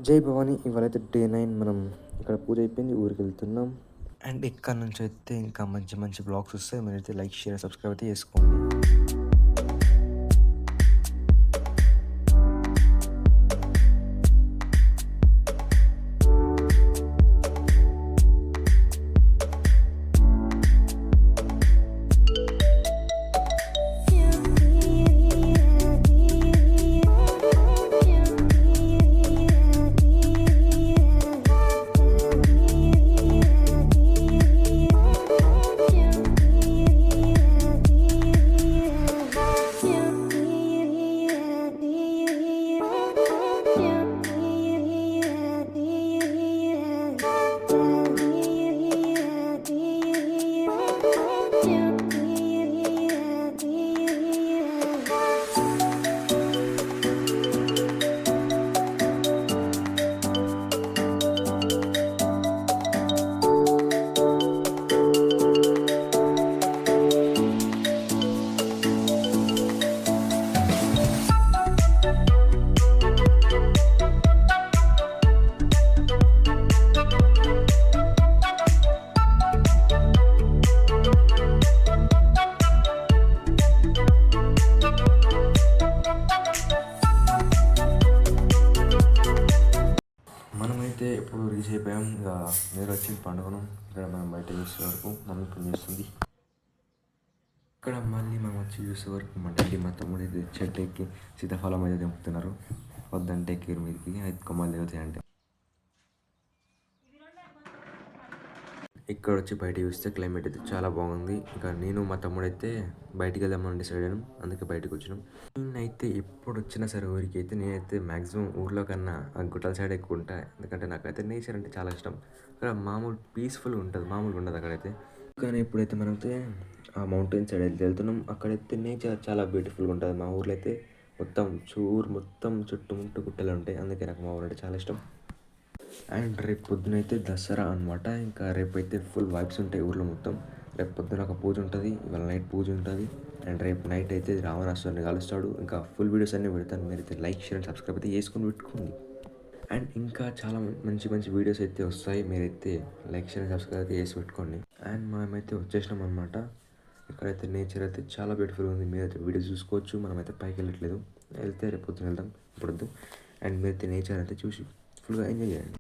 జై భవాని. ఇవాళైతే డే 9 మనం ఇక్కడ పూజ అయిపోయింది, ఊరికి వెళ్తున్నాం. అండ్ ఇక్కడ నుంచి అయితే ఇంకా మంచి మంచి బ్లాగ్స్ వస్తాయి. మీరైతే లైక్, షేర్, సబ్స్క్రైబ్ అయితే చేసుకోండి. మనమైతే ఎప్పుడు రీచ్ అయిపోయాం. ఇక మీరు వచ్చి పండుగను ఇక్కడ మనం బయట చూసే వరకు మమ్మీ పని చేస్తుంది. ఇక్కడ మళ్ళీ మనం వచ్చి చూసే వరకు మా డాడీ మా తమ్ముడు అయితే చెట్టు ఎక్కి సీతాఫలం అయితే దింపుతున్నారు. వద్దంటే ఎక్కిరు మీదకి, అయితే కొమ్మలు దిగుతాయి అంటే. ఇక్కడ వచ్చి బయట చూస్తే క్లైమేట్ అయితే చాలా బాగుంది. ఇక నేను మా తమ్ముడు అయితే బయటికి వెళ్దామని డిసైడ్ అయ్యాను, అందుకే బయటకు వచ్చినాం. నేనైతే ఎప్పుడు వచ్చినా సరే ఊరికి అయితే నేనైతే మ్యాక్సిమం ఊర్లో కన్నా ఆ గుట్టల సైడ్ ఎక్కువ ఉంటాయి. ఎందుకంటే నాకైతే నేచర్ అంటే చాలా ఇష్టం. అక్కడ మామూలు పీస్ఫుల్గా ఉంటుంది, మామూలుగా ఉండదు అక్కడైతే. కానీ ఇప్పుడైతే మనమైతే ఆ మౌంటైన్ సైడ్ వెళ్తున్నాం. అక్కడైతే నేచర్ చాలా బ్యూటిఫుల్గా ఉంటుంది. మా ఊర్లో అయితే మొత్తం చుట్టుముట్టు గుట్టలు ఉంటాయి. అందుకే నాకు మా ఊరు అంటే చాలా ఇష్టం. అండ్ రేపు పొద్దున అయితే దసరా అనమాట. ఇంకా రేపు అయితే ఫుల్ వైబ్స్ ఉంటాయి ఊర్లో మొత్తం. రేపు పొద్దున ఒక పూజ ఉంటుంది, ఇవాళ నైట్ పూజ ఉంటుంది. అండ్ రేపు నైట్ అయితే రావణాసురుని కలుస్తాడు. ఇంకా ఫుల్ వీడియోస్ అన్నీ పెడతాను. మీరైతే లైక్, షేర్ అండ్ సబ్స్క్రైబ్ అయితే చేసుకుని పెట్టుకోండి. అండ్ ఇంకా చాలా మంచి వీడియోస్ అయితే వస్తాయి. మీరైతే లైక్, షేర్ అండ్ సబ్స్క్రైబ్ అయితే చేసి పెట్టుకోండి. అండ్ మనమైతే వచ్చేసినాం అనమాట. ఇక్కడైతే నేచర్ అయితే చాలా బ్యూటిఫుల్గా ఉంది. మీరైతే వీడియోస్ చూసుకోవచ్చు. మనమైతే పైకి వెళ్ళట్లేదు, వెళ్తే రేపు పొద్దున వెళ్దాం, ఇప్పుడు. అండ్ మీరైతే నేచర్ అయితే చూసి ఫుల్గా ఎంజాయ్ చేయండి.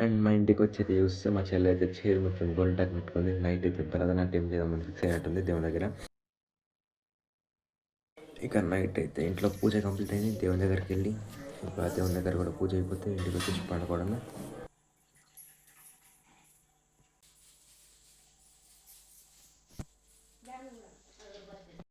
అండ్ మా ఇంటికి వచ్చేది చూస్తే మా చెల్లి అయితే చీర మొత్తం గొంటాకు పెట్టుకుంది. నైట్ అయితే భరతనాట్యం చేద్దామని ఫిక్స్ అయినట్టుంది దేవుని దగ్గర. ఇక నైట్ అయితే ఇంట్లో పూజ కంప్లీట్ అయింది. దేవుని దగ్గరికి వెళ్ళి ఇంకా దేవుని దగ్గర కూడా పూజ అయిపోతే ఇంటికి వచ్చేసి పండుకోవడమే.